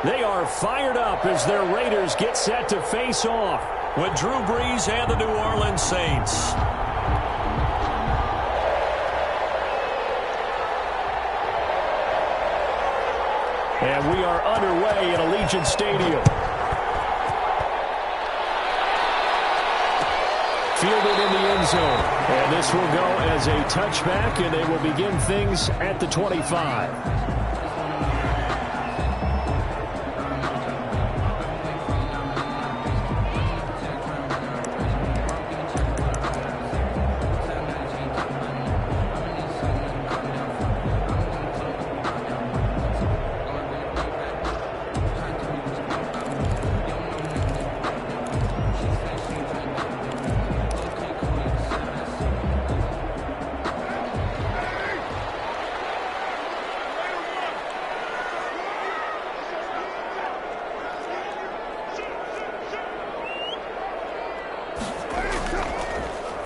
They are fired up as their Raiders get set to face off with Drew Brees and the New Orleans Saints. And we are underway at Allegiant Stadium. Fielded in the end zone. And this will go as a touchback, and they will begin things at the 25.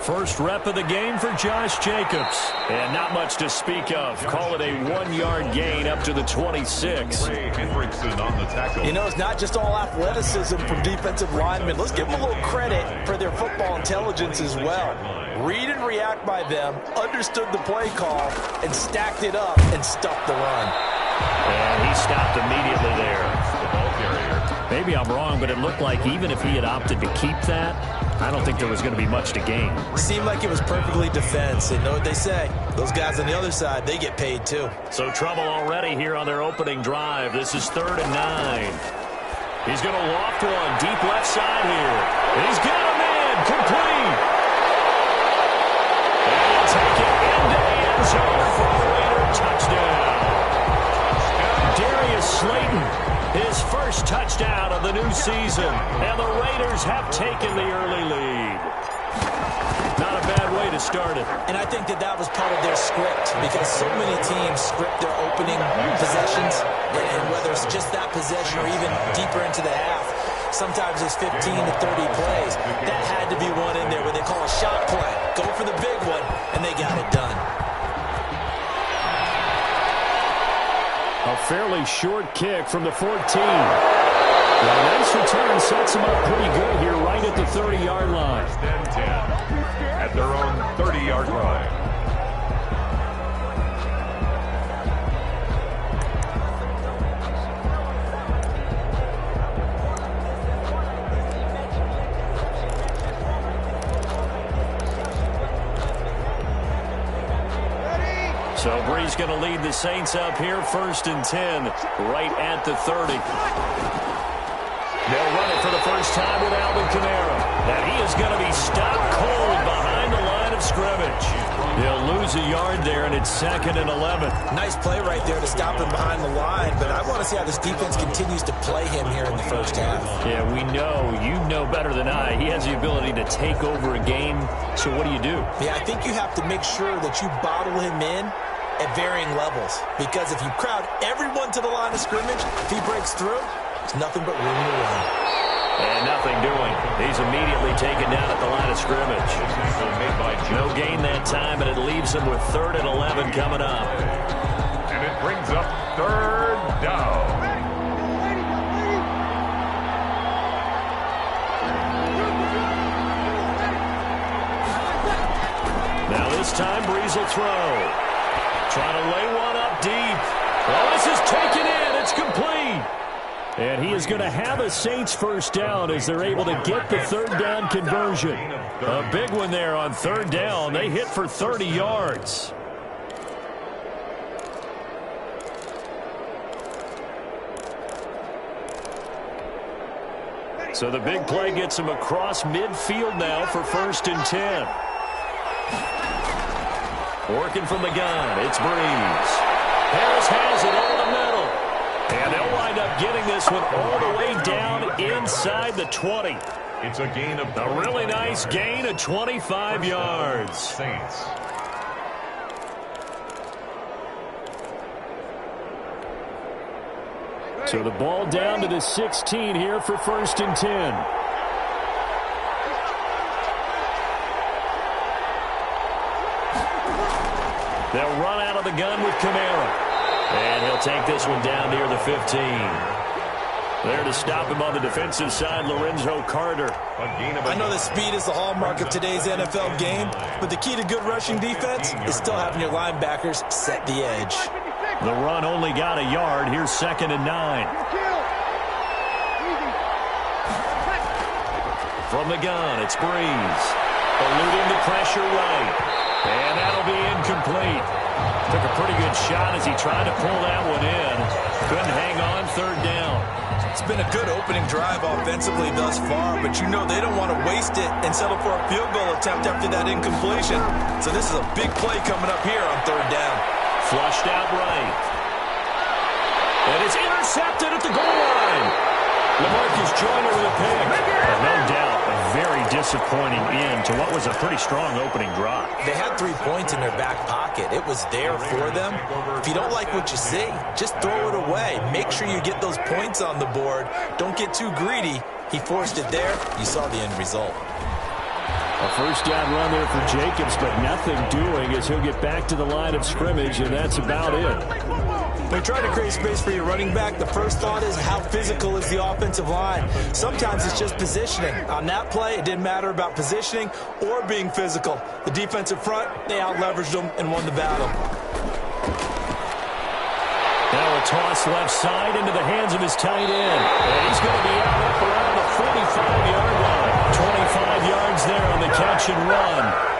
First rep of the game for Josh Jacobs. And not much to speak of. Call it a 1-yard gain up to the 26. Ray Hendrickson on the tackle. You know, it's not just all athleticism from defensive linemen. Let's give them a little credit for their football intelligence as well. Read and react by them, understood the play call, and stacked it up and stuffed the run. And he stopped immediately there. The ball carrier. Maybe I'm wrong, but it looked like even if he had opted to keep that, I don't think there was going to be much to gain. Seemed like it was perfectly defense. And know what they say? Those guys on the other side, they get paid too. So trouble already here on their opening drive. This is 3rd and 9. He's going to loft one deep left side here. He's got a man complete. And he'll take it into the end zone for a Raider touchdown. Darius Slayton, his first touchdown of the new season. And the Raiders have taken the early lead. Not a bad way to start it. And I think that was part of their script, because so many teams script their opening possessions, and whether it's just that possession or even deeper into the half, sometimes it's 15 to 30 plays. That had to be one in there where they call a shot play. Go for the big one, and they got it done. A fairly short kick from the 14. Well, a nice return sets them up pretty good here right at the 30-yard line. 1st and 10 at their own 30-yard line. So Brees going to lead the Saints up here, 1st and 10, right at the 30. They'll run it for the first time with Alvin Kamara. And he is going to be stopped cold behind the line of scrimmage. They'll lose a yard there, and it's 2nd and 11. Nice play right there to stop him behind the line, but I want to see how this defense continues to play him here in the first half. Yeah, we know. You know better than I. He has the ability to take over a game. So what do you do? Yeah, I think you have to make sure that you bottle him in at varying levels, because if you crowd everyone to the line of scrimmage, if he breaks through, there's nothing but room to run. And nothing doing. He's immediately taken down at the line of scrimmage. No gain that time, and it leaves him with 3rd and 11 coming up. And it brings up 3rd down. Now this time, Brees will throw. Trying to lay one up deep. Well, this is taken in. It's complete. And he is going to have a Saints first down as they're able to get the 3rd down conversion. A big one there on 3rd down. They hit for 30 yards. So the big play gets him across midfield now for 1st and 10. Working from the gun, it's Brees. Harris has it over the middle. And they'll wind up getting this one all the way down inside the 20. It's a gain of a really nice gain of 25 yards. Saints. So the ball down to the 16 here for 1st and 10. They'll run out of the gun with Kamara. And he'll take this one down near the 15. There to stop him on the defensive side, Lorenzo Carter. I know that speed is the hallmark of today's NFL game, but the key to good rushing defense is still having your linebackers set the edge. The run only got a yard. Here's 2nd and 9. From the gun, it's Breeze. Eluding the pressure right. And that'll be incomplete. Took a pretty good shot as he tried to pull that one in. Couldn't hang on, 3rd down. It's been a good opening drive offensively thus far, but you know they don't want to waste it and settle for a field goal attempt after that incompletion. So this is a big play coming up here on 3rd down. Flushed out right. And it's intercepted at the goal line. LaMarcus Joyner with a pick. And no doubt, a very disappointing end to what was a pretty strong opening drive. They had 3 points in their back pocket. It was there for them. If you don't like what you see, just throw it away. Make sure you get those points on the board. Don't get too greedy. He forced it there. You saw the end result. A 1st down run there for Jacobs, but nothing doing as he'll get back to the line of scrimmage, and that's about it. When you try to create space for your running back, the first thought is how physical is the offensive line. Sometimes it's just positioning. On that play, it didn't matter about positioning or being physical. The defensive front, they out-leveraged them and won the battle. Now a toss left side into the hands of his tight end. And he's going to be out up around the 45-yard line. 25 yards there on the catch and run.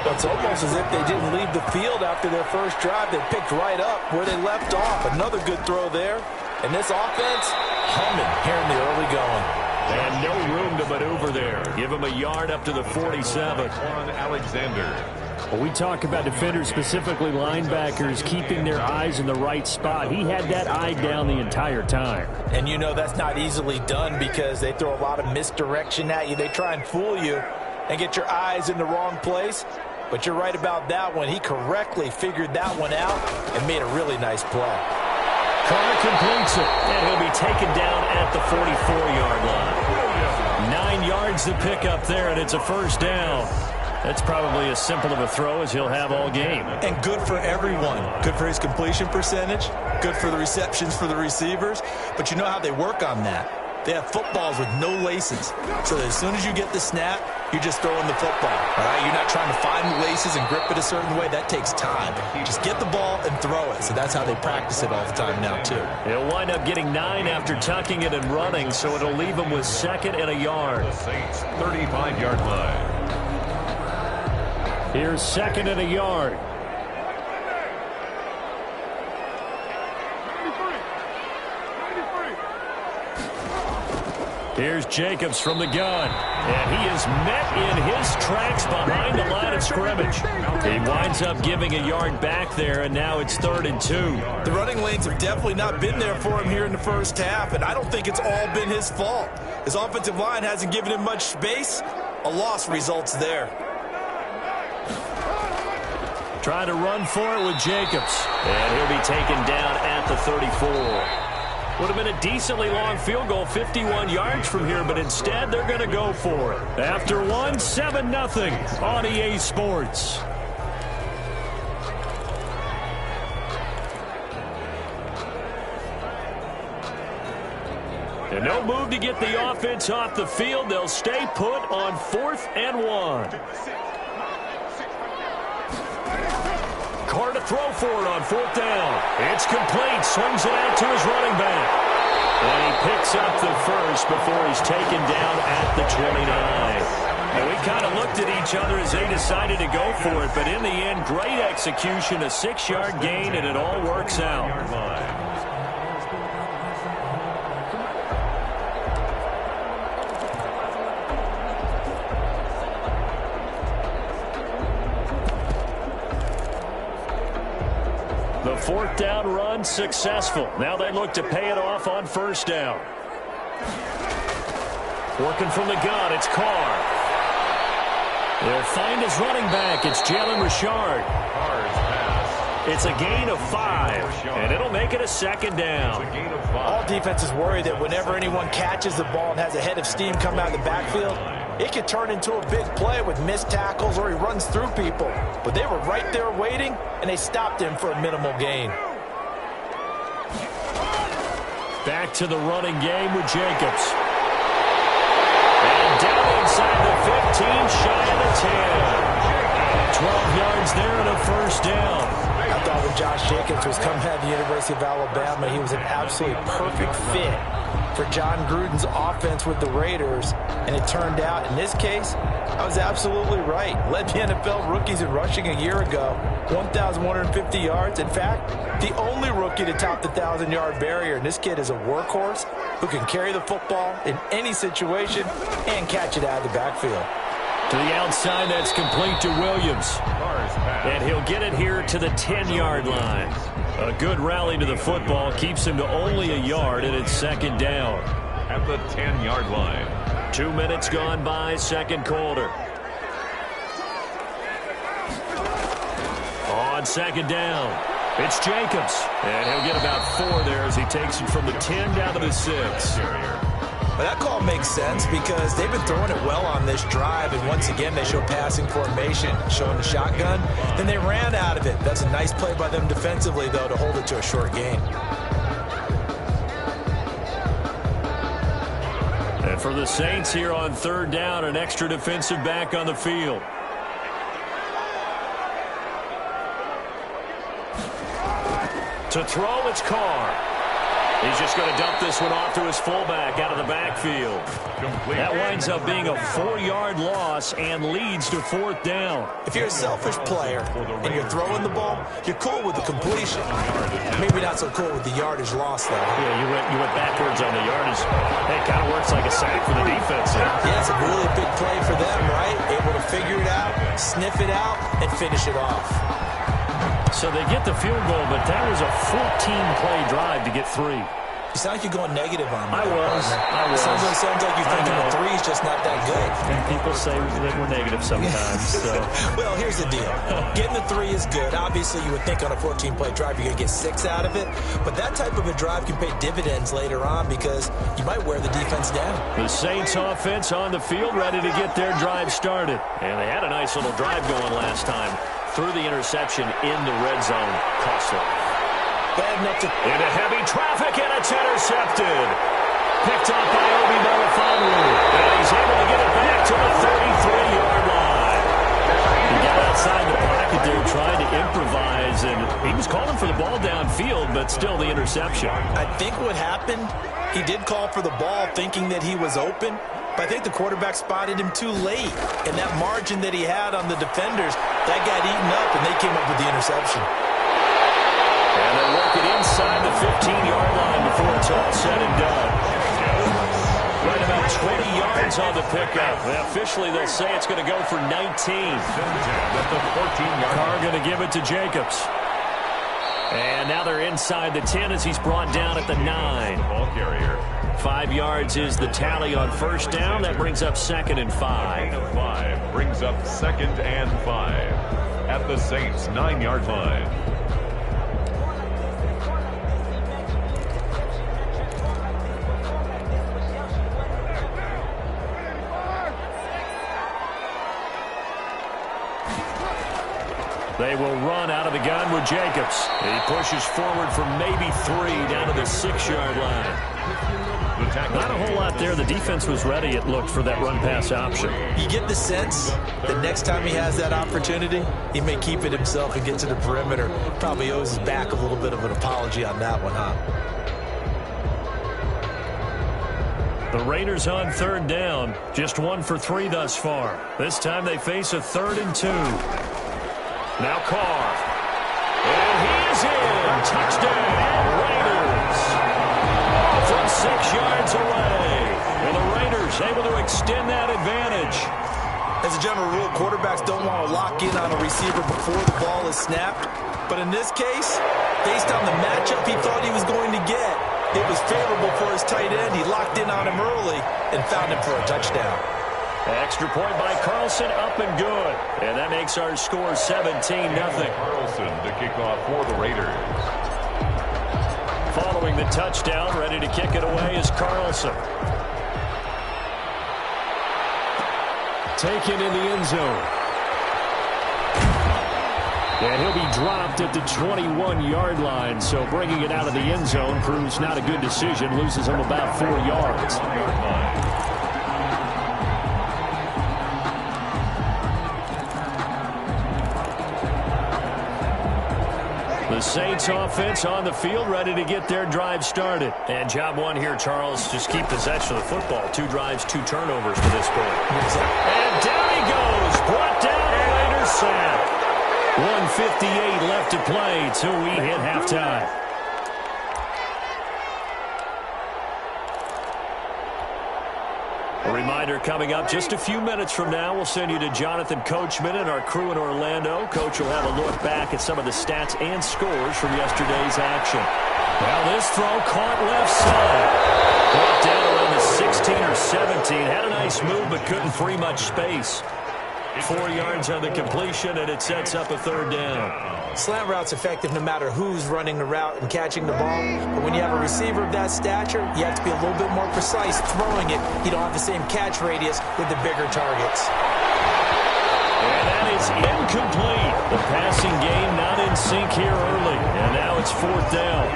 It's almost as if they didn't leave the field after their first drive. They picked right up where they left off. Another good throw there. And this offense, humming here in the early going. And no room to maneuver there. Give him a yard up to the 47. Alexander. Well, we talk about defenders, specifically linebackers, keeping their eyes in the right spot. He had that eye down the entire time. And you know that's not easily done because they throw a lot of misdirection at you. They try and fool you and get your eyes in the wrong place. But you're right about that one. He correctly figured that one out and made a really nice play. Carter completes it, and he'll be taken down at the 44-yard line. 9 yards to pick up there, and it's a 1st down. That's probably as simple of a throw as he'll have all game. And good for everyone. Good for his completion percentage. Good for the receptions for the receivers. But you know how they work on that. They have footballs with no laces. So that as soon as you get the snap, you're just throwing the football. All right? You're not trying to find the laces and grip it a certain way. That takes time. Just get the ball and throw it. So that's how they practice it all the time now, too. He'll wind up getting 9 after tucking it and running, so it'll leave him with 2nd and a yard. Saints 35-yard line. Here's 2nd and a yard. Here's Jacobs from the gun. And he is met in his tracks behind the line of scrimmage. He winds up giving a yard back there, and now it's 3rd and 2. The running lanes have definitely not been there for him here in the first half, and I don't think it's all been his fault. His offensive line hasn't given him much space. A loss results there. Trying to run for it with Jacobs. And he'll be taken down at the 34. Would have been a decently long field goal, 51 yards from here, but instead they're going to go for it. After one, 7-0 on EA Sports. And no move to get the offense off the field. They'll stay put on 4th and 1. Carter to throw for it on 4th down. It's complete. Swings it out to his running back. And he picks up the first before he's taken down at the 29. And we kind of looked at each other as they decided to go for it. But in the end, great execution, a 6-yard gain, and it all works out. The 4th down run successful. Now they look to pay it off on 1st down. Working from the gun, it's Carr. They'll find his running back. It's Jalen Richard. It's a gain of 5, and it'll make it a 2nd down. All defenses worry that whenever anyone catches the ball and has a head of steam coming out of the backfield, it could turn into a big play with missed tackles or he runs through people. But they were right there waiting, and they stopped him for a minimal gain. Back to the running game with Jacobs. And down inside the 15, shy of the 10. 12 yards there and a first down. I thought when Josh Jacobs was coming out of the University of Alabama, he was an absolutely perfect fit for John Gruden's offense with the Raiders. And it turned out, in this case, I was absolutely right. Led the NFL rookies in rushing a year ago, 1,150 yards. In fact, the only rookie to top the 1,000-yard barrier. And this kid is a workhorse who can carry the football in any situation and catch it out of the backfield. To the outside, that's complete to Williams. And he'll get it here to the 10-yard line. A good rally to the football keeps him to only a yard, and it's second down. At the 10-yard line. 2 minutes gone by, second quarter. On second down, it's Jacobs. And he'll get about 4 there as he takes it from the 10 down to the 6. Well, that call makes sense because they've been throwing it well on this drive, and once again they show passing formation, showing the shotgun. Then they ran out of it. That's a nice play by them defensively, though, to hold it to a short gain. And for the Saints here on third down, an extra defensive back on the field. To throw, it's Carr. He's just going to dump this one off to his fullback out of the backfield. That winds up being a 4-yard loss and leads to fourth down. If you're a selfish player and you're throwing the ball, you're cool with the completion. Maybe not so cool with the yardage loss, though. Yeah, you went backwards on the yardage. It kind of works like a sack for the defense here. Yeah, it's a really big play for them, right? Able to figure it out, sniff it out, and finish it off. So they get the field goal, but that was a 14-play drive to get 3. You sound like you're going negative on me. I was. Sounds like you're thinking the 3 is just not that good. And people say that we're negative sometimes. So. Well, here's the deal. Getting the 3 is good. Obviously, you would think on a 14-play drive you're going to get 6 out of it. But that type of a drive can pay dividends later on because you might wear the defense down. The Saints offense on the field ready to get their drive started. And they had a nice little drive going last time. Through the interception in the red zone. Costly. Into heavy traffic, and it's intercepted. Picked up by Obi Melifonwu. And he's able to get it back to the 33-yard line. He got outside the pocket there, trying to improvise, and he was calling for the ball downfield, but still the interception. I think what happened, he did call for the ball thinking that he was open, but I think the quarterback spotted him too late. And that margin that he had on the defenders, that got eaten up, and they came up with the interception. And they work it inside the 15-yard line before it's all said and done. Right about 20 yards on the pickup. Well, officially, they'll say it's going to go for 19. Carr going to give it to Jacobs. And now they're inside the 10 as he's brought down at the 9. Ball carrier. 5 yards is the tally on first down. That brings up 2nd and 5. 5 brings up 2nd and 5 at the Saints' 9-yard line. They will run out of the gun with Jacobs. He pushes forward for maybe 3 down to the 6-yard line. Not a whole lot there. The defense was ready, it looked, for that run-pass option. You get the sense that next time he has that opportunity, he may keep it himself and get to the perimeter. Probably owes his back a little bit of an apology on that one, huh? The Raiders on third down. Just 1 for 3 thus far. This time they face a 3rd and 2. Now Carr. And he is in. Touchdown, Raiders. From 6 yards away. And the Raiders able to extend that advantage. As a general rule, quarterbacks don't want to lock in on a receiver before the ball is snapped. But in this case, based on the matchup he thought he was going to get, it was favorable for his tight end. He locked in on him early and found him for a touchdown. Extra point by Carlson, up and good. And that makes our score 17-0. Carlson to kick off for the Raiders. Following the touchdown, ready to kick it away is Carlson. Taken in the end zone. And he'll be dropped at the 21-yard line. So bringing it out of the end zone proves not a good decision. Loses him about 4 yards. The Saints offense on the field, ready to get their drive started. And job one here, Charles, just keep possession of the football. 2 drives, 2 turnovers to this point. And down he goes. Brought down a Raiders sack. 1:58 left to play till we hit halftime. A reminder coming up just a few minutes from now. We'll send you to Jonathan Coachman and our crew in Orlando. Coach will have a look back at some of the stats and scores from yesterday's action. Now this throw caught left side. Brought down around the 16 or 17. Had a nice move but couldn't free much space. 4 yards on the completion, and it sets up a 3rd down. Slant route's effective no matter who's running the route and catching the ball. But when you have a receiver of that stature, you have to be a little bit more precise throwing it. You don't have the same catch radius with the bigger targets. And that is incomplete. The passing game not in sync here early. And now it's 4th down.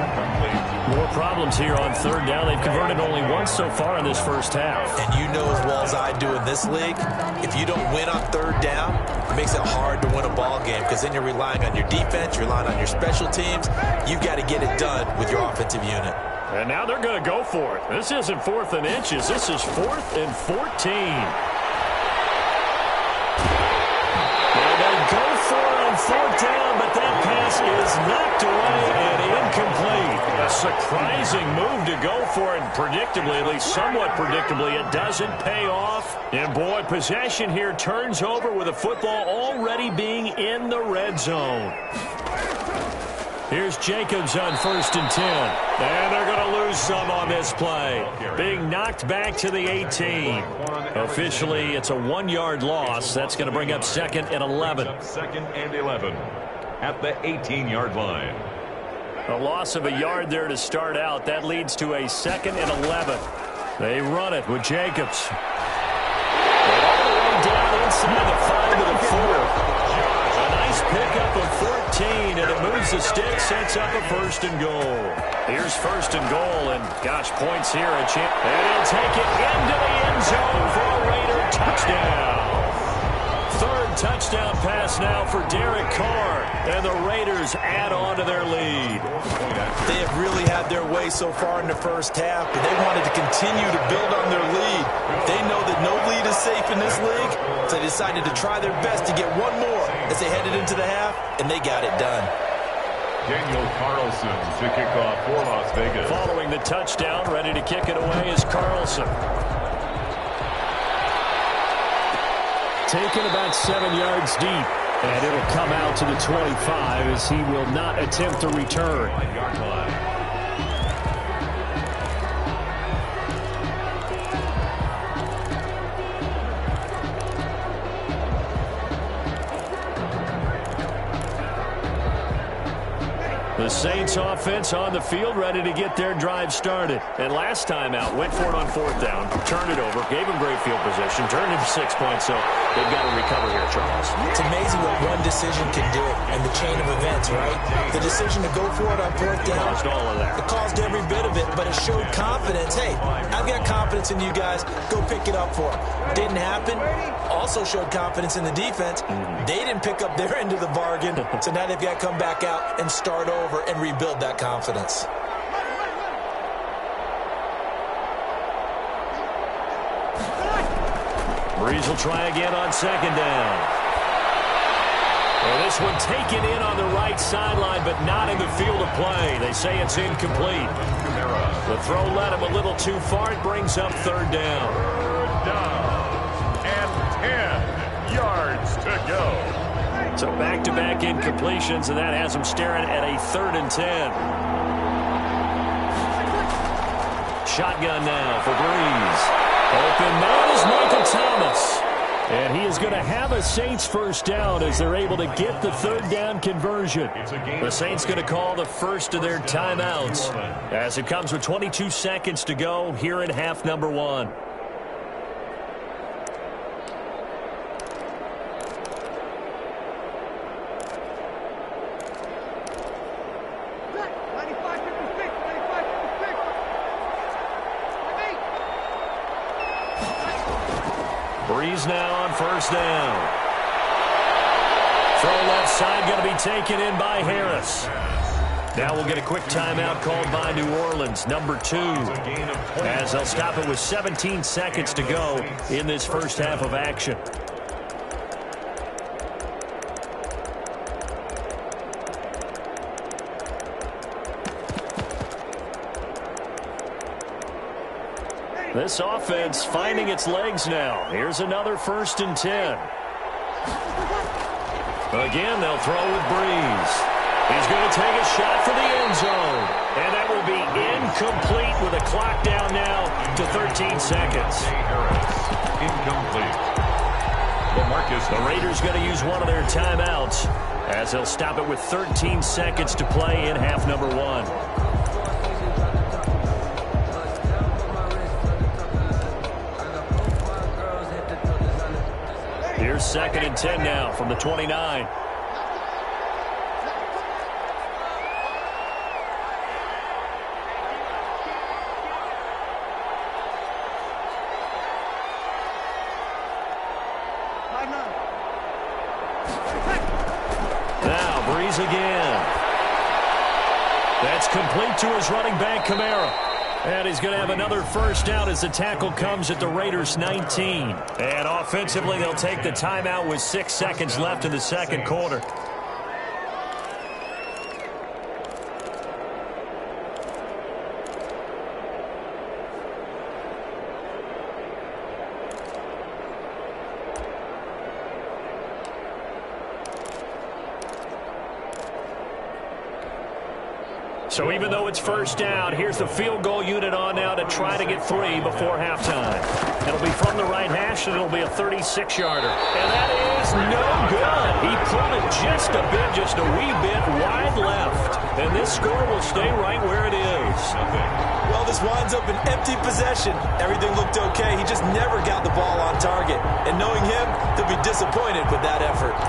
More problems here on 3rd down. They've converted only once so far in this first half. And you know as well as I do in this league, if you don't win on 3rd down, it makes it hard to win a ball game because then you're relying on your defense, you're relying on your special teams. You've got to get it done with your offensive unit. And now they're going to go for it. This isn't 4th and inches. This is 4th and 14. Go for it on 4th down, but that pass is knocked away and incomplete. A surprising move to go for it, and predictably, at least somewhat predictably, it doesn't pay off. And boy, possession here turns over with the football already being in the red zone. Here's Jacobs on 1st and 10. And they're going to lose some on this play. Being knocked back to the 18. Officially, it's a 1-yard loss. That's going to bring up 2nd and 11. 2nd and 11 at the 18-yard line. A loss of a yard there to start out. That leads to a 2nd and 11. They run it with Jacobs. All the way down inside the 5 to the 4. A nice pickup of 14, and it moves the stick, sets up a 1st and goal. Here's 1st and goal, and gosh, points here. And he'll take it into the end zone for a Raider touchdown. 3rd touchdown pass now for Derek Carr, and the Raiders add on to their lead. They have really had their way so far in the first half, but they wanted to continue to build on their lead. They know that no lead is safe in this league, so they decided to try their best to get one more as they headed into the half, and they got it done. Daniel Carlson to kick off for Las Vegas. Following the touchdown, ready to kick it away is Carlson. Taken about 7 yards deep, and it'll come out to the 25 as he will not attempt to return. The Saints offense on the field, ready to get their drive started. And last time out, went for it on 4th down, turned it over, gave them great field position, turned it 6 points, so they've got to recover here, Charles. It's amazing what one decision can do in the chain of events, right? The decision to go for it on 4th down. Caused all of that. It caused every bit of it, but it showed confidence. Hey, I've got confidence in you guys. Go pick it up for them. Didn't happen. Also showed confidence in the defense. They didn't pick up their end of the bargain, so now they've got to come back out and start over and rebuild that confidence. Breeze will try again on 2nd down. Well, this one taken in on the right sideline, but not in the field of play. They say it's incomplete. The throw led him a little too far. It brings up 3rd down. 3rd down and 10 yards to go. So back-to-back incompletions, and that has him staring at a 3rd and 10. Shotgun now for Breeze. Open man is Michael Thomas. And he is going to have a Saints 1st down as they're able to get the 3rd down conversion. The Saints going to call the first of their timeouts as it comes with 22 seconds to go here in half number 1. Breeze now on first down. Throw left side going to be taken in by Harris. Now we'll get a quick timeout called by New Orleans, number 2, as they'll stop it with 17 seconds to go in this first half of action. This offense finding its legs now. Here's another 1st and 10. Again, they'll throw with Breeze. He's going to take a shot for the end zone. And that will be incomplete with a clock down now to 13 seconds. Incomplete. The Raiders going to use one of their timeouts as they'll stop it with 13 seconds to play in half number 1. Here's 2nd and 10 now from the 29. Now Breeze again. That's complete to his running back, Kamara. And he's going to have another first down as the tackle comes at the Raiders' 19. And offensively, they'll take the timeout with 6 seconds left in the second quarter. So even though it's first down, here's the field goal unit on now to try to get 3 before halftime. It'll be from the right hash, and it'll be a 36-yarder. And that is no good. He pulled it just a bit, just a wee bit wide left. And this score will stay right where it is. Well, this winds up an empty possession. Everything looked okay. He just never got the ball on target. And knowing him, he'll be disappointed with that effort.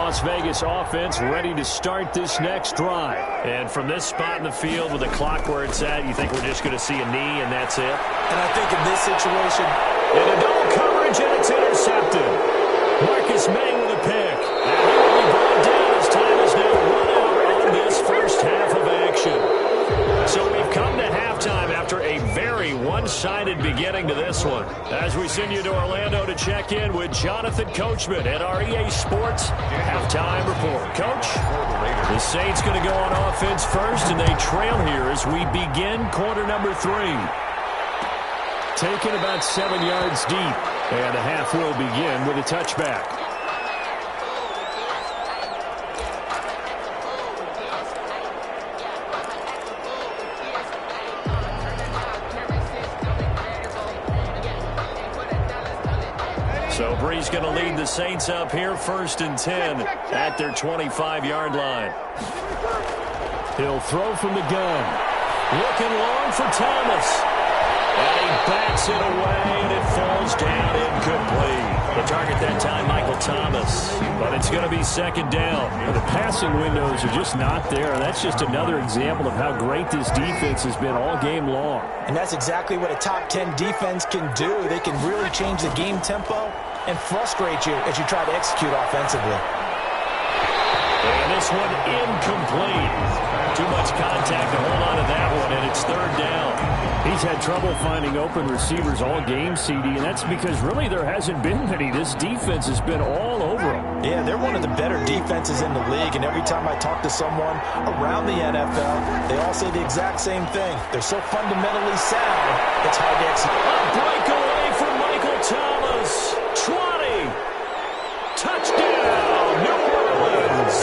Las Vegas offense ready to start this next drive. And from this spot in the field with the clock where it's at, you think we're just going to see a knee and that's it? And I think in this situation, and a double coverage and it's intercepted. Marcus May with a pick. And he will be brought down as time is now run out on this first half of action. So we've come to halftime after a very one-sided beginning to this one. As we send you to Orlando to check in with Jonathan Coachman at our EA Sports Halftime Report. Coach, the Saints going to go on offense first, and they trail here as we begin quarter number 3. Taken about 7 yards deep, and the half will begin with a touchback. So Breeze going to lead the Saints up here, 1st and 10 at their 25-yard line. He'll throw from the gun. Looking long for Thomas. And he backs it away, and it falls down incomplete. The target that time, Michael Thomas. But it's going to be 2nd down. The passing windows are just not there. That's just another example of how great this defense has been all game long. And that's exactly what a top 10 defense can do. They can really change the game tempo and frustrate you as you try to execute offensively. And this one incomplete. Too much contact to hold on to that one, and it's 3rd down. He's had trouble finding open receivers all game, CD, and that's because really there hasn't been many. This defense has been all over them. Yeah, they're one of the better defenses in the league, and every time I talk to someone around the NFL, they all say the exact same thing. They're so fundamentally sound, it's hard to execute. A breakaway from Michael Thomas. 20. Touchdown, New Orleans.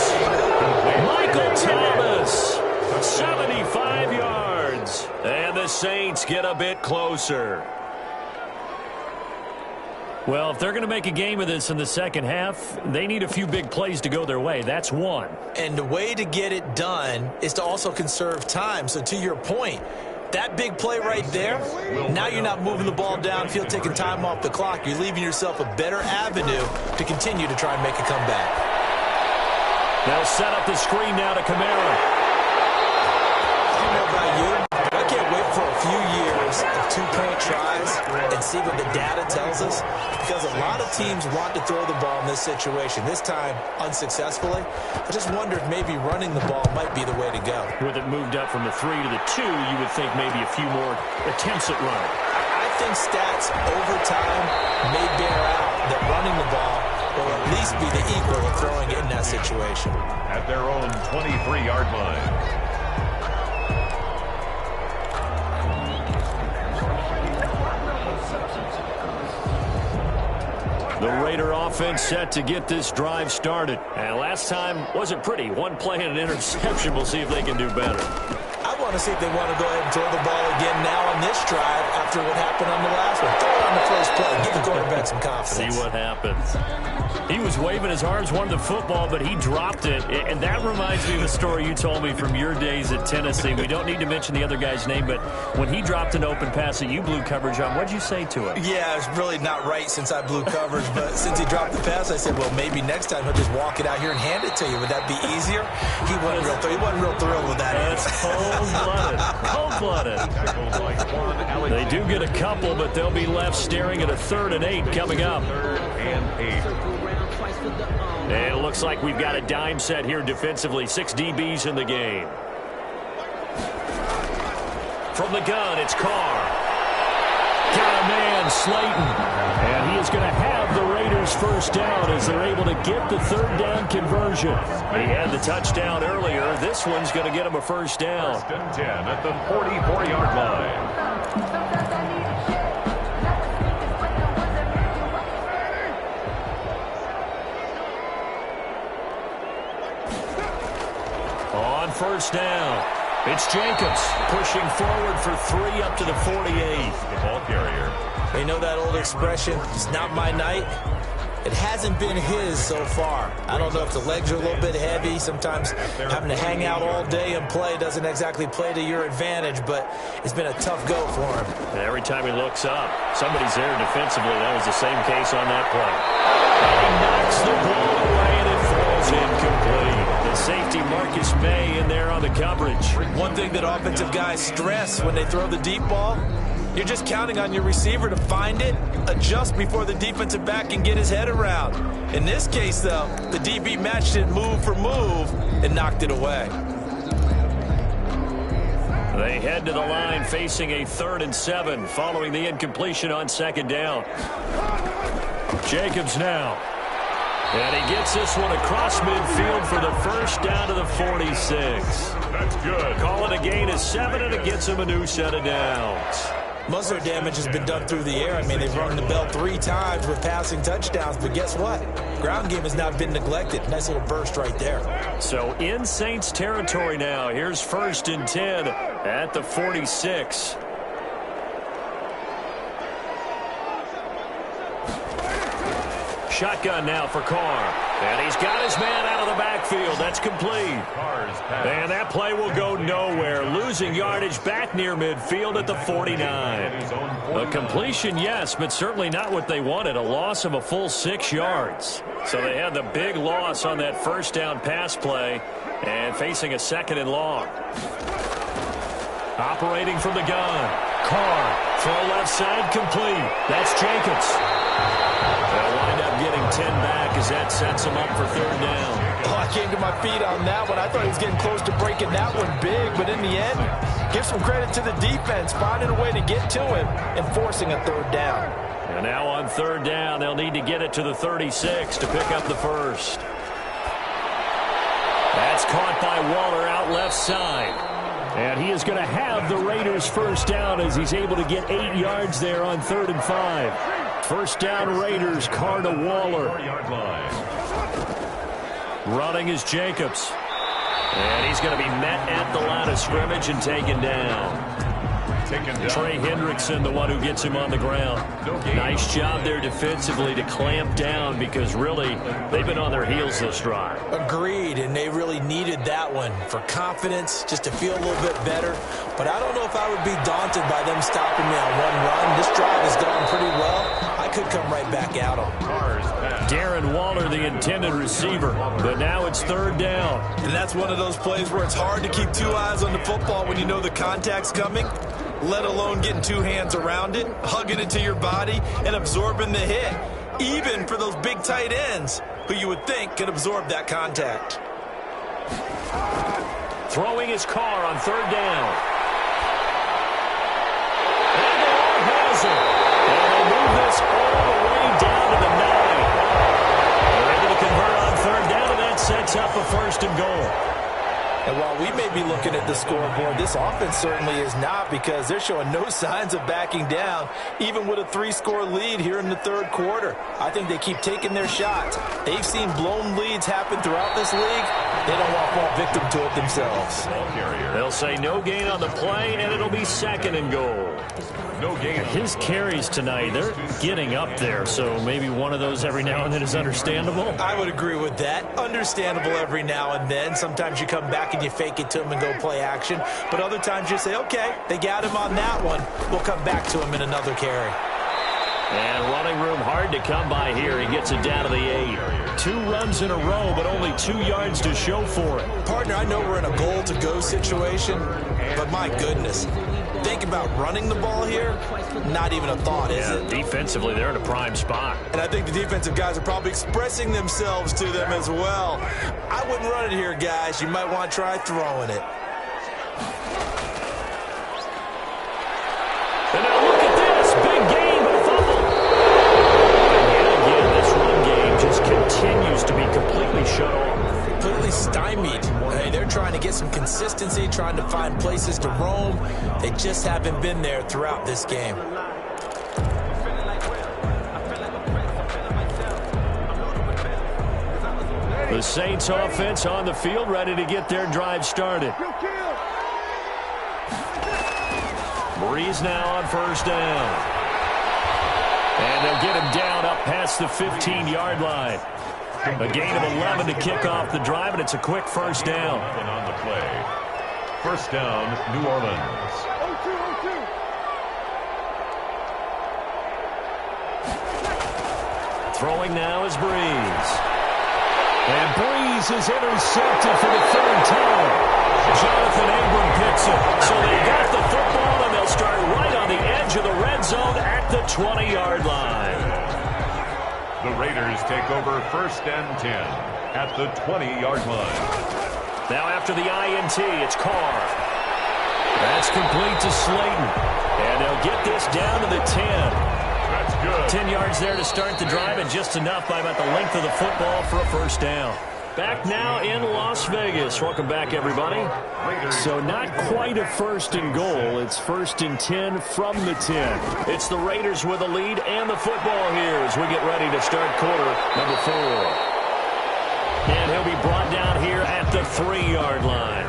Michael Thomas, 75 yards. And the Saints get a bit closer. Well, if they're going to make a game of this in the second half, they need a few big plays to go their way. That's one. And the way to get it done is to also conserve time. So to your point, that big play right there, now you're not moving the ball downfield, taking time off the clock. You're leaving yourself a better avenue to continue to try and make a comeback. They'll set up the screen now to Kamara. I don't know about see what the data tells us? Because a lot of teams want to throw the ball in this situation. This time, unsuccessfully. I just wonder if maybe running the ball might be the way to go. With it moved up from the 3 to the 2, you would think maybe a few more attempts at running. I think stats over time may bear out that running the ball will at least be the equal of throwing it in that situation. At their own 23-yard line. The Raider offense set to get this drive started. And last time wasn't pretty. One play and an interception. We'll see if they can do better. I want to see if they want to go ahead and throw the ball again now on this drive after what happened on the last one. Throw it on the first play. Give the quarterback some confidence. See what happens. He was waving his arms, wanted the football, but he dropped it. And that reminds me of a story you told me from your days at Tennessee. We don't need to mention the other guy's name, but when he dropped an open pass that you blew coverage on, what'd you say to him? Yeah, it's really not right since I blew coverage, but since he dropped the pass, I said, well, maybe next time he'll just walk it out here and hand it to you. Would that be easier? He wasn't real thrilled with that. That's cold-blooded. Cold-blooded. They do get a couple, but they'll be left staring at a 3rd and 8 coming up. 3rd and 8. And it looks like we've got a dime set here defensively. 6 DBs in the game. From the gun, it's Carr. Got a man, Slayton. And he is going to have the Raiders first down as they're able to get the 3rd down conversion. He had the touchdown earlier. This one's going to get him a first down. 1st and 10 at the 44-yard line. On first down, it's Jacobs pushing forward for 3 up to the 48. The ball carrier. You know that old expression, it's not my night? It hasn't been his so far. I don't know if the legs are a little bit heavy. Sometimes having to hang out all day and play doesn't exactly play to your advantage, but it's been a tough go for him. And every time he looks up, somebody's there defensively. That was the same case on that play. And he knocks the ball away, and it falls incomplete. The safety Marcus May in there on the coverage. One thing that offensive guys stress when they throw the deep ball, you're just counting on your receiver to find it, adjust before the defensive back can get his head around. In this case, though, the DB matched it move for move and knocked it away. They head to the line facing a 3rd and 7 following the incompletion on 2nd down. Jacobs now. And he gets this one across midfield for the first down to the 46. That's good. Call it a gain of 7, and it gets him a new set of downs. Most of their damage has been done through the air. I mean, they've rung the bell 3 times with passing touchdowns, but guess what? Ground game has not been neglected. Nice little burst right there. So in Saints territory now. Here's 1st and 10 at the 46. Shotgun now for Carr. And he's got his man out of the backfield. That's complete. And that play will go nowhere. Losing yardage back near midfield at the 49. A completion, yes, but certainly not what they wanted. A loss of a full 6 yards. So they had the big loss on that first down pass play and facing a 2nd and long. Operating from the gun. Carr, throw left side, complete. That's Jacobs. They'll wind up getting 10 back as that sets them up for 3rd down. Oh, I came to my feet on that one. I thought he was getting close to breaking that one big, but in the end, give some credit to the defense, finding a way to get to him and forcing a 3rd down. And now on 3rd down, they'll need to get it to the 36 to pick up the first. That's caught by Waller out left side. And he is going to have the Raiders first down as he's able to get 8 yards there on 3rd and 5. First down Raiders, Carr to Waller. Running is Jacobs. And he's going to be met at the line of scrimmage and taken down. Trey Hendrickson, the one who gets him on the ground. Nice job there defensively to clamp down because really they've been on their heels this drive. Agreed, and they really needed that one for confidence, just to feel a little bit better. But I don't know if I would be daunted by them stopping me on one run. This drive has gone pretty well. I could come right back at them. Darren Waller, the intended receiver, but now it's 3rd down. And that's one of those plays where it's hard to keep 2 eyes on the football when you know the contact's coming. let alone getting two hands around it, hugging it to your body, and absorbing the hit, even for those big tight ends who you would think could absorb that contact. Throwing his car on third down. And the ball has it. And they move this all the way down to the 9. They're able to convert on third down, and that sets up a first and goal. And while we may be looking at the scoreboard, this offense certainly is not, because they're showing no signs of backing down, even with a 3-score lead here in the third quarter. I think they keep taking their shots. They've seen blown leads happen throughout this league. They don't want to fall victim to it themselves. They'll say no gain on the play, and it'll be second and goal. No gain. His carries tonight, they're getting up there, so maybe one of those every now and then is understandable. I would agree with that. Understandable every now and then. Sometimes you come back and you fake it to him and go play action. But other times you say, okay, they got him on that one. We'll come back to him in another carry. And running room hard to come by here. He gets it down to the 8. 2 runs in a row, but only 2 yards to show for it. Partner, I know we're in a goal-to-go situation, but my goodness, think about running the ball here, not even a thought, is it? Defensively, they're in a prime spot. And I think the defensive guys are probably expressing themselves to them as well. I wouldn't run it here, guys. You might want to try throwing it. And now look at this. Big game, but a fumble. And yet again, this run game just continues to be completely shut off. Completely stymied. Hey, they're trying to get some consistency, trying to find places to roam. They just haven't been there throughout this game. The Saints offense on the field, ready to get their drive started. Breeze now on first down. And they'll get him down up past the 15-yard line. A gain of 11 to kick off the drive, and it's a quick first down. On the play. First down, New Orleans. Throwing now is Breeze. And Breeze is intercepted for the third time. Jonathan Abram picks it. So they got the football, and they'll start right on the edge of the red zone at the 20-yard line. The Raiders take over first and 10 at the 20-yard line. Now after the INT, it's Carr. That's complete to Slayton. And they'll get this down to the 10. That's good. 10 yards there to start the drive, and just enough by about the length of the football for a first down. Back now in Las Vegas. Welcome back, everybody. So not quite a first and goal. It's first and 10 from the 10. It's the Raiders with the lead and the football here as we get ready to start quarter number 4. And he'll be brought down here at the 3-yard line.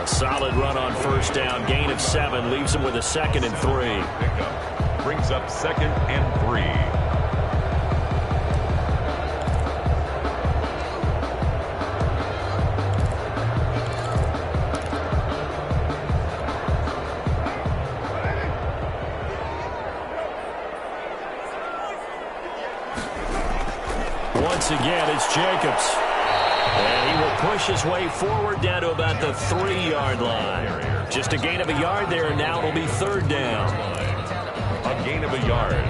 A solid run on first down. Gain of 7 leaves him with a second and 3. Pickup brings up second and 3. Once again, it's Jacobs. And he will push his way forward down to about the 3-yard line. Just a gain of a yard there, and now it'll be third down. A gain of a yard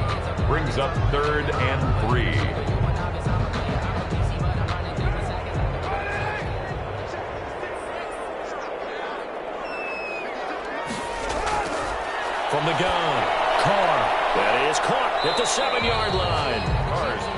brings up third and 3. From the gun, Carr. That is caught at the 7-yard line.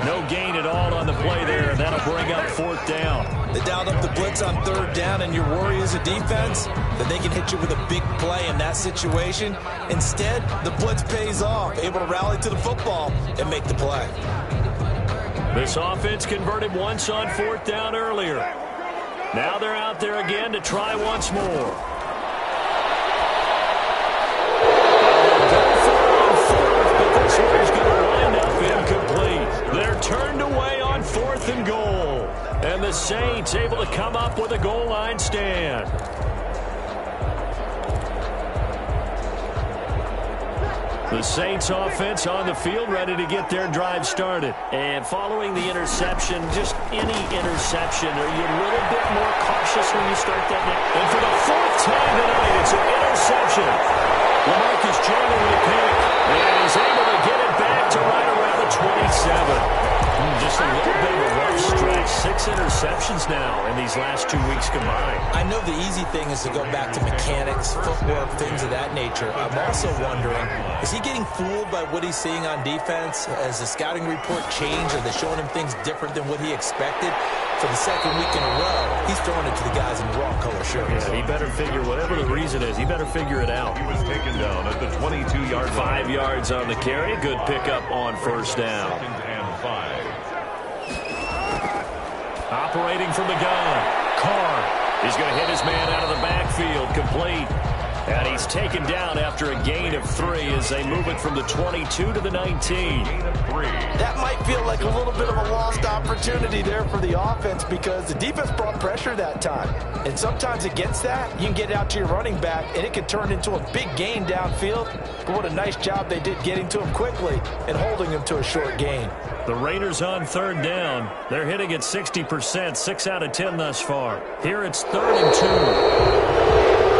No gain at all on the play there. That'll bring up fourth down. They dialed up the blitz on third down, and your worry as a defense that they can hit you with a big play in that situation. Instead, the blitz pays off, able to rally to the football and make the play. This offense converted once on fourth down earlier. Now they're out there again to try once more. This one is going to wind up incomplete. They're turned away on fourth and goal. And the Saints able to come up with a goal line stand. The Saints offense on the field ready to get their drive started. And following the interception, just any interception, are you a little bit more cautious when you start that? And for the fourth time tonight, it's an interception. LaMarcus Joyner with a pick. And he's able to get it back to right around the 27. Just a little bit of a rough stretch. 6 interceptions now in these last 2 weeks combined. I know the easy thing is to go back to mechanics, footwork, things of that nature. I'm also wondering, is he getting fooled by what he's seeing on defense? Has the scouting report changed? Are they showing him things different than what he expected? For the second week in a row, he's throwing it to the guys in the wrong color shirts. Yeah, he better figure, whatever the reason is, he better figure it out. He was taken down at the 22-yard line. 5 yards on the carry. Good pickup on first down. 2nd and 5. Operating from the gun, Carr. He's going to hit his man out of the backfield, complete. And he's taken down after a gain of 3 as they move it from the 22 to the 19. Gain of 3. That might feel like a little bit of a lost opportunity there for the offense because the defense brought pressure that time. And sometimes against that, you can get out to your running back, and it can turn into a big gain downfield. But what a nice job they did getting to him quickly and holding him to a short gain. The Raiders on 3rd down. They're hitting at 60%, 6 out of 10 thus far. Here it's 3rd and 2.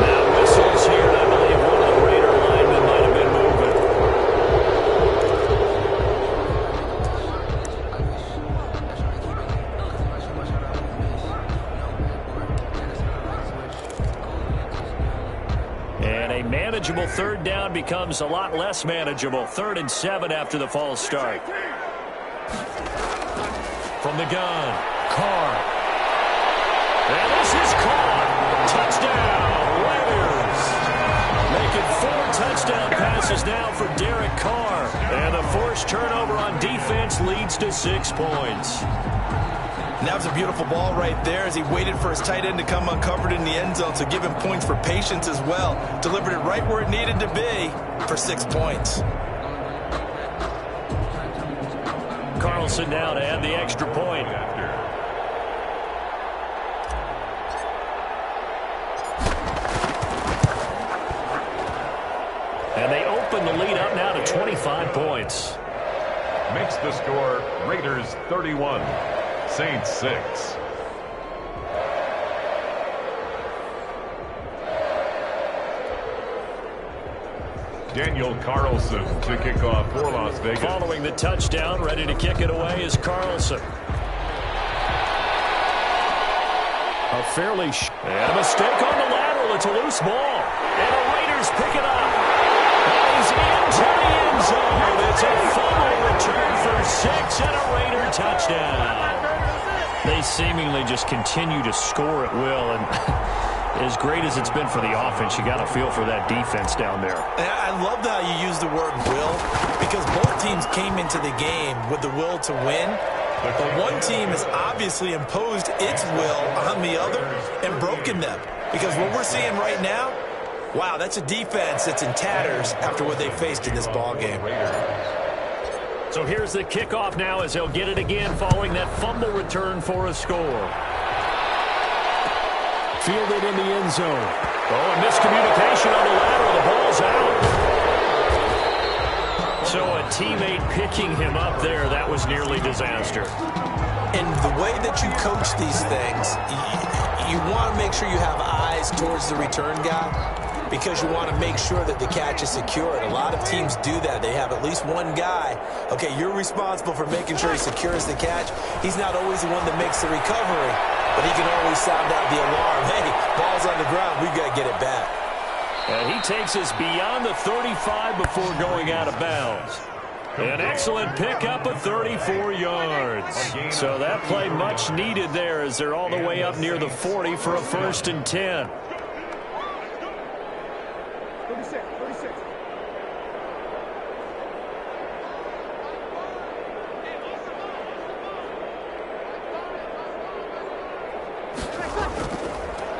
Now whistles here, and I believe one of the Raider linemen might have been moving. And a manageable 3rd down becomes a lot less manageable. 3rd and 7 after the false start. From the gun, Carr. And this is caught. Touchdown, Raiders. Making 4 touchdown passes now for Derek Carr. And the forced turnover on defense leads to 6 points. And that was a beautiful ball right there as he waited for his tight end to come uncovered in the end zone, so give him points for patience as well. Delivered it right where it needed to be for 6 points. Carlson now to add the extra point. And they open the lead up now to 25 points. Makes the score Raiders 31, Saints 6. Daniel Carlson to kick off for Las Vegas. Following the touchdown, ready to kick it away is Carlson. A fairly and a mistake on the lateral. It's a loose ball. And the Raiders pick it up. And he's into the end zone. It's a fumble return for 6 and a Raider touchdown. They seemingly just continue to score at will, and as great as it's been for the offense, you got to feel for that defense down there. And I love how you use the word will, because both teams came into the game with the will to win. But one team has obviously imposed its will on the other and broken them. Because what we're seeing right now, wow, that's a defense that's in tatters after what they faced in this ballgame. So here's the kickoff now as they'll get it again following that fumble return for a score. Fielded in the end zone. Oh, a miscommunication on the lateral. The ball's out. So a teammate picking him up there, that was nearly disaster. And the way that you coach these things, you want to make sure you have eyes towards the return guy because you want to make sure that the catch is secured. A lot of teams do that. They have at least one guy. Okay, you're responsible for making sure he secures the catch. He's not always the one that makes the recovery, but he can always sound out the alarm. Hey, ball's on the ground. We've got to get it back. And he takes us beyond the 35 before going out of bounds. An excellent pickup of 34 yards. So that play much needed there as they're all the way up near the 40 for a 1st and 10.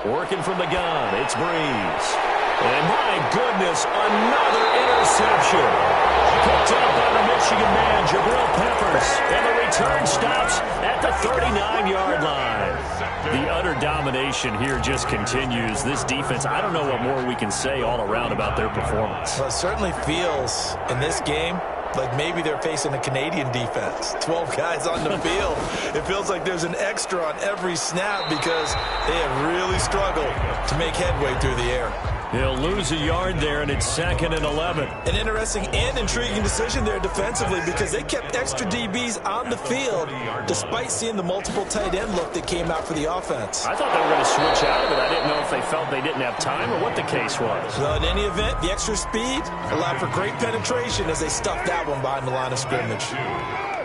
Working from the gun, it's Breeze. And my goodness, another interception. Picked up by the Michigan man, Jabril Peppers. And the return stops at the 39-yard line. The utter domination here just continues. This defense, I don't know what more we can say all around about their performance. Well, it certainly feels in this game like maybe they're facing a Canadian defense. 12 guys on the field. It feels like there's an extra on every snap because they have really struggled to make headway through the air. He'll lose a yard there, and it's 2nd and 11. An interesting and intriguing decision there defensively because they kept extra DBs on the field despite seeing the multiple tight end look that came out for the offense. I thought they were going to switch out of it. I didn't know if they felt they didn't have time or what the case was. Well, in any event, the extra speed allowed for great penetration as they stuffed that one behind the line of scrimmage.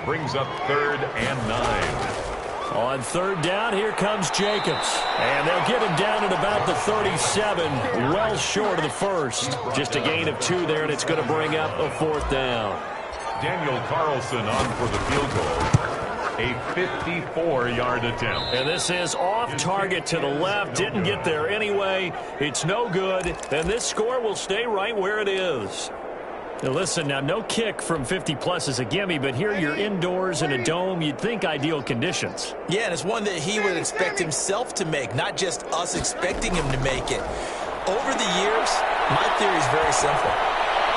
Brings up 3rd and 9. On 3rd down, here comes Jacobs. And they'll get him down at about the 37, well short of the first. Just a gain of 2 there, and it's going to bring up a 4th down. Daniel Carlson on for the field goal. A 54-yard attempt. And this is off target to the left. Didn't get there anyway. It's no good. And this score will stay right where it is. Now listen, now no kick from 50-plus is a gimme, but here you're indoors in a dome. You'd think ideal conditions. Yeah, and it's one that he would expect himself to make, not just us expecting him to make it. Over the years, my theory is very simple.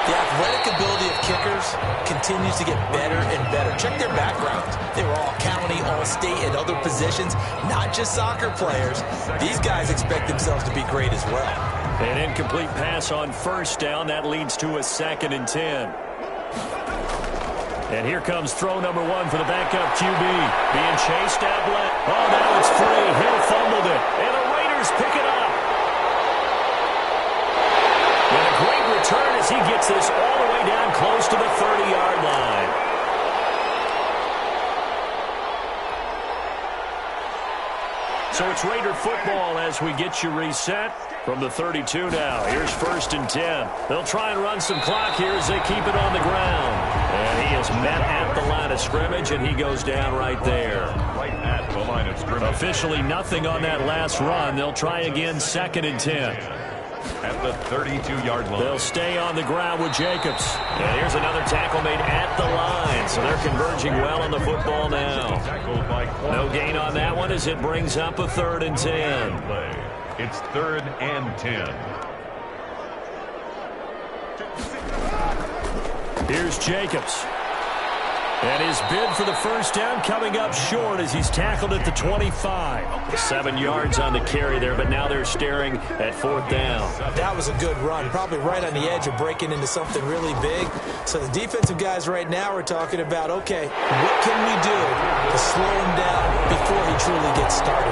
The athletic ability of kickers continues to get better and better. Check their backgrounds. They were all county, all state, and other positions, not just soccer players. These guys expect themselves to be great as well. An incomplete pass on 1st down. That leads to a 2nd and 10. And here comes throw number 1 for the backup QB. Being chased out left. Oh, now it's free. Hill fumbled it. And the Raiders pick it up. And a great return as he gets this all the way down close to the 30-yard line. So it's Raider football as we get you reset from the 32 now. Here's 1st and 10. They'll try and run some clock here as they keep it on the ground. And he is met at the line of scrimmage, and he goes down right there. Right at the line of scrimmage. Officially nothing on that last run. They'll try again 2nd and 10. At the 32-yard line. They'll stay on the ground with Jacobs. And here's another tackle made at the line. So they're converging well on the football now. No gain on that one as it brings up a 3rd and 10. It's 3rd and 10. Here's Jacobs. And his bid for the 1st down coming up short as he's tackled at the 25. 7 yards on the carry there, but now they're staring at 4th down. That was a good run, probably right on the edge of breaking into something really big. So the defensive guys right now are talking about, okay, what can we do to slow him down before he truly gets started?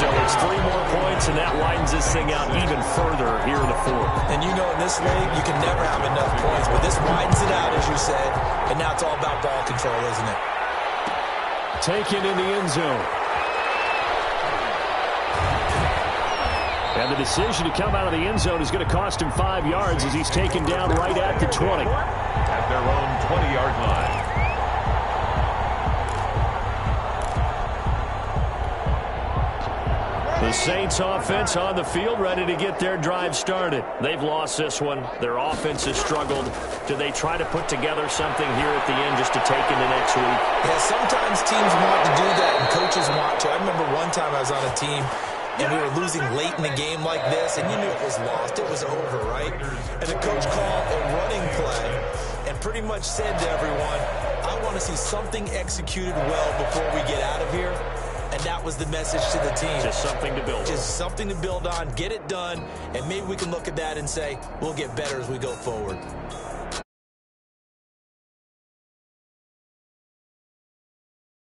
So it's 3 more points, and that widens this thing out even further here in the 4th. And you know in this league, you can never have enough points, but this widens it out, as you said, and now it's all about ball control, isn't it? Taken in the end zone. And the decision to come out of the end zone is going to cost him 5 yards as he's taken down right at the 20. At their own 20-yard line. The Saints offense on the field, ready to get their drive started. They've lost this one. Their offense has struggled. Do they try to put together something here at the end just to take into next week? Yeah, sometimes teams want to do that and coaches want to. I remember one time I was on a team and we were losing late in the game like this, and you knew it was lost. It was over, right? And the coach called a running play and pretty much said to everyone, I want to see something executed well before we get out of here. And that was the message to the team. Just something to build on. Just something to build on, get it done, and maybe we can look at that and say, we'll get better as we go forward.